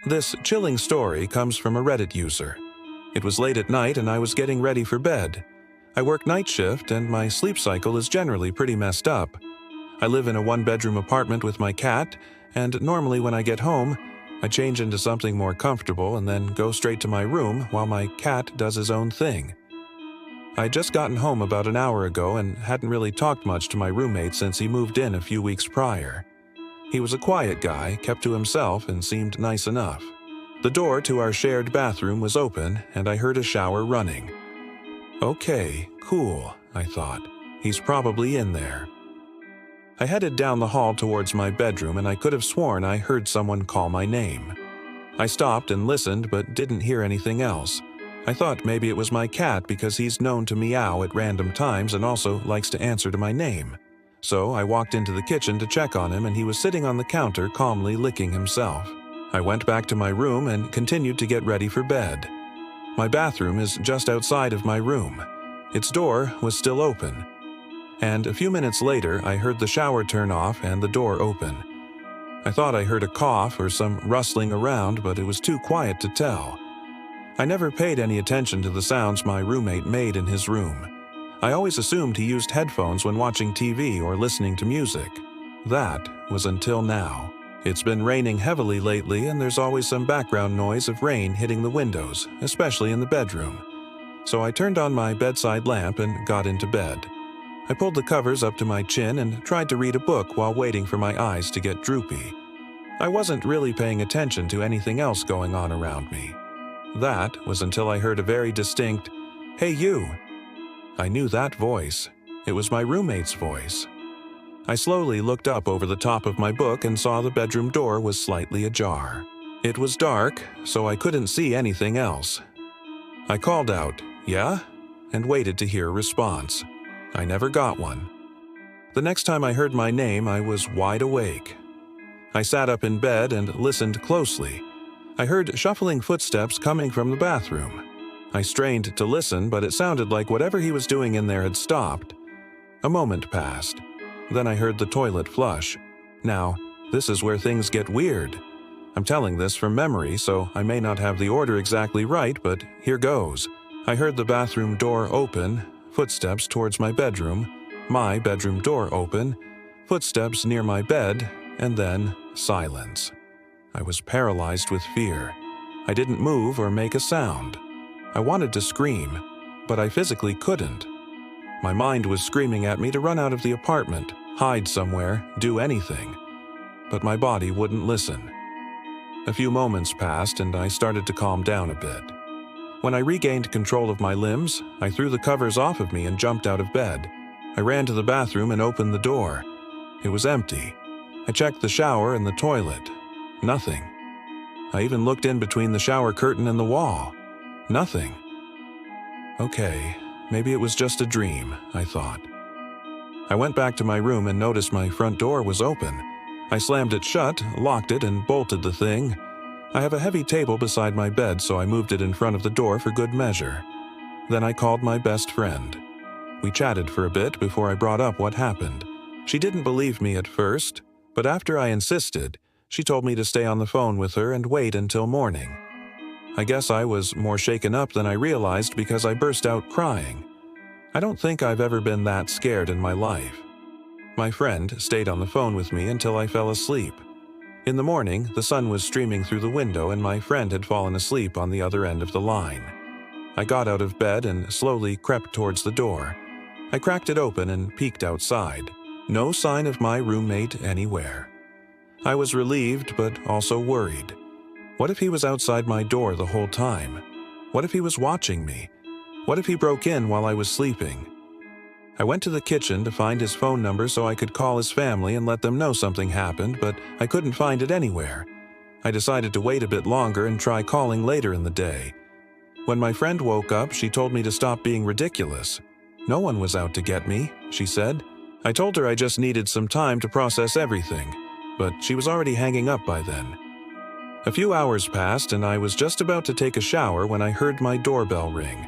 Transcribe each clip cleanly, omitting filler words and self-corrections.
This chilling story comes from a Reddit user. It was late at night and I was getting ready for bed. I work night shift and my sleep cycle is generally pretty messed up. I live in a one-bedroom apartment with my cat, and normally when I get home, I change into something more comfortable and then go straight to my room while my cat does his own thing. I'd just gotten home about an hour ago and hadn't really talked much to my roommate since he moved in a few weeks prior. He was a quiet guy, kept to himself, and seemed nice enough. The door to our shared bathroom was open, and I heard a shower running. Okay, cool, I thought. He's probably in there. I headed down the hall towards my bedroom, and I could have sworn I heard someone call my name. I stopped and listened, but didn't hear anything else. I thought maybe it was my cat because he's known to meow at random times and also likes to answer to my name. So I walked into the kitchen to check on him, and he was sitting on the counter calmly licking himself. I went back to my room and continued to get ready for bed. My bathroom is just outside of my room. Its door was still open. And a few minutes later, I heard the shower turn off and the door open. I thought I heard a cough or some rustling around, but it was too quiet to tell. I never paid any attention to the sounds my roommate made in his room. I always assumed he used headphones when watching TV or listening to music. That was until now. It's been raining heavily lately, and there's always some background noise of rain hitting the windows, especially in the bedroom. So I turned on my bedside lamp and got into bed. I pulled the covers up to my chin and tried to read a book while waiting for my eyes to get droopy. I wasn't really paying attention to anything else going on around me. That was until I heard a very distinct, "Hey you!" I knew that voice. It was my roommate's voice. I slowly looked up over the top of my book and saw the bedroom door was slightly ajar. It was dark, so I couldn't see anything else. I called out, "Yeah?" and waited to hear a response. I never got one. The next time I heard my name, I was wide awake. I sat up in bed and listened closely. I heard shuffling footsteps coming from the bathroom. I strained to listen, but it sounded like whatever he was doing in there had stopped. A moment passed. Then I heard the toilet flush. Now, this is where things get weird. I'm telling this from memory, so I may not have the order exactly right, but here goes. I heard the bathroom door open, footsteps towards my bedroom door open, footsteps near my bed, and then silence. I was paralyzed with fear. I didn't move or make a sound. I wanted to scream, but I physically couldn't. My mind was screaming at me to run out of the apartment, hide somewhere, do anything. But my body wouldn't listen. A few moments passed and I started to calm down a bit. When I regained control of my limbs, I threw the covers off of me and jumped out of bed. I ran to the bathroom and opened the door. It was empty. I checked the shower and the toilet. Nothing. I even looked in between the shower curtain and the wall. Nothing. Okay, maybe it was just a dream, I thought. I went back to my room and noticed my front door was open. I slammed it shut, locked it, and bolted the thing. I have a heavy table beside my bed, so I moved it in front of the door for good measure. Then I called my best friend. We chatted for a bit before I brought up what happened. She didn't believe me at first, but after I insisted, she told me to stay on the phone with her and wait until morning. I guess I was more shaken up than I realized because I burst out crying. I don't think I've ever been that scared in my life. My friend stayed on the phone with me until I fell asleep. In the morning, the sun was streaming through the window and my friend had fallen asleep on the other end of the line. I got out of bed and slowly crept towards the door. I cracked it open and peeked outside. No sign of my roommate anywhere. I was relieved but also worried. What if he was outside my door the whole time? What if he was watching me? What if he broke in while I was sleeping? I went to the kitchen to find his phone number so I could call his family and let them know something happened, but I couldn't find it anywhere. I decided to wait a bit longer and try calling later in the day. When my friend woke up, she told me to stop being ridiculous. No one was out to get me, she said. I told her I just needed some time to process everything, but she was already hanging up by then. A few hours passed and I was just about to take a shower when I heard my doorbell ring.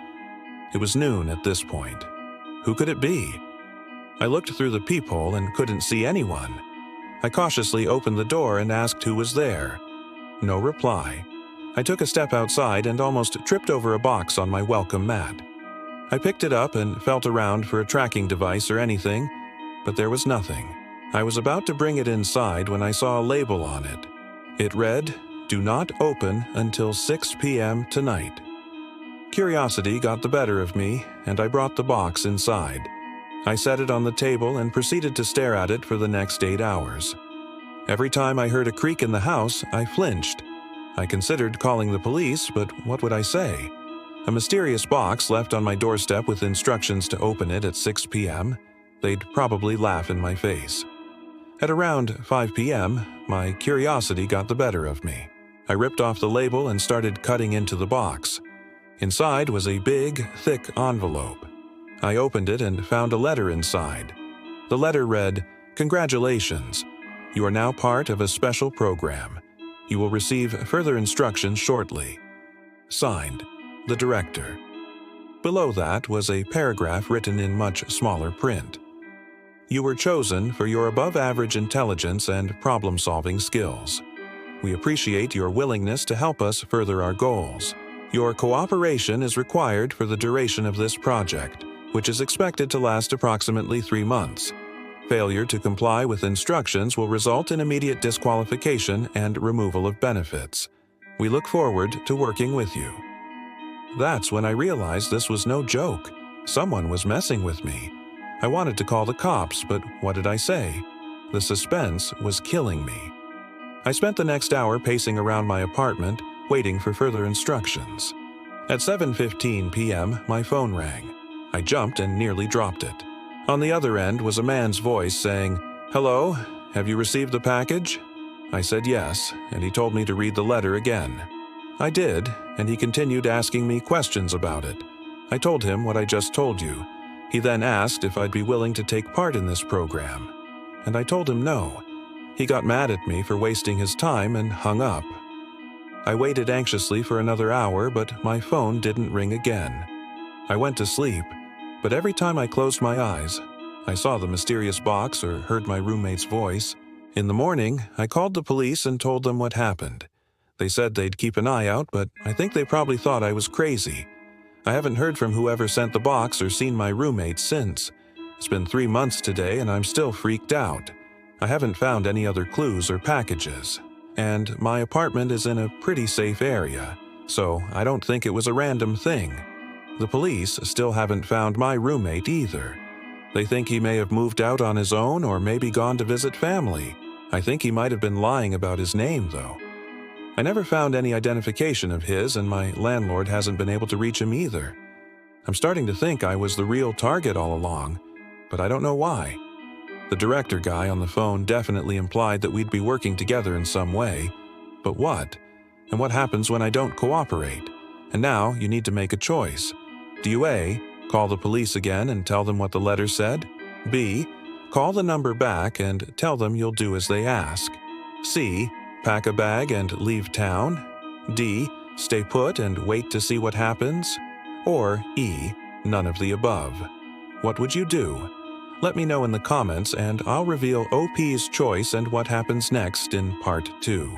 It was noon at this point. Who could it be? I looked through the peephole and couldn't see anyone. I cautiously opened the door and asked who was there. No reply. I took a step outside and almost tripped over a box on my welcome mat. I picked it up and felt around for a tracking device or anything, but there was nothing. I was about to bring it inside when I saw a label on it. It read, "Do not open until 6 p.m. tonight." Curiosity got the better of me, and I brought the box inside. I set it on the table and proceeded to stare at it for the next 8 hours. Every time I heard a creak in the house, I flinched. I considered calling the police, but what would I say? A mysterious box left on my doorstep with instructions to open it at 6 p.m.? They'd probably laugh in my face. At around 5 p.m., my curiosity got the better of me. I ripped off the label and started cutting into the box. Inside was a big, thick envelope. I opened it and found a letter inside. The letter read, "Congratulations. You are now part of a special program. You will receive further instructions shortly." Signed, the director. Below that was a paragraph written in much smaller print. "You were chosen for your above-average intelligence and problem-solving skills. We appreciate your willingness to help us further our goals. Your cooperation is required for the duration of this project, which is expected to last approximately 3 months. Failure to comply with instructions will result in immediate disqualification and removal of benefits. We look forward to working with you." That's when I realized this was no joke. Someone was messing with me. I wanted to call the cops, but what did I say? The suspense was killing me. I spent the next hour pacing around my apartment, waiting for further instructions. At 7:15 p.m., my phone rang. I jumped and nearly dropped it. On the other end was a man's voice saying, "Hello, have you received the package?" I said yes, and he told me to read the letter again. I did, and he continued asking me questions about it. I told him what I just told you. He then asked if I'd be willing to take part in this program, and I told him no. He got mad at me for wasting his time and hung up. I waited anxiously for another hour, but my phone didn't ring again. I went to sleep, but every time I closed my eyes, I saw the mysterious box or heard my roommate's voice. In the morning, I called the police and told them what happened. They said they'd keep an eye out, but I think they probably thought I was crazy. I haven't heard from whoever sent the box or seen my roommate since. It's been 3 months today and I'm still freaked out. I haven't found any other clues or packages. And my apartment is in a pretty safe area, so I don't think it was a random thing. The police still haven't found my roommate either. They think he may have moved out on his own or maybe gone to visit family. I think he might have been lying about his name, though. I never found any identification of his, and my landlord hasn't been able to reach him either. I'm starting to think I was the real target all along, but I don't know why. The director guy on the phone definitely implied that we'd be working together in some way. But what? And what happens when I don't cooperate? And now you need to make a choice. Do you A, call the police again and tell them what the letter said? B, call the number back and tell them you'll do as they ask? C, pack a bag and leave town? D, stay put and wait to see what happens? Or E, none of the above? What would you do? Let me know in the comments and I'll reveal OP's choice and what happens next in Part 2.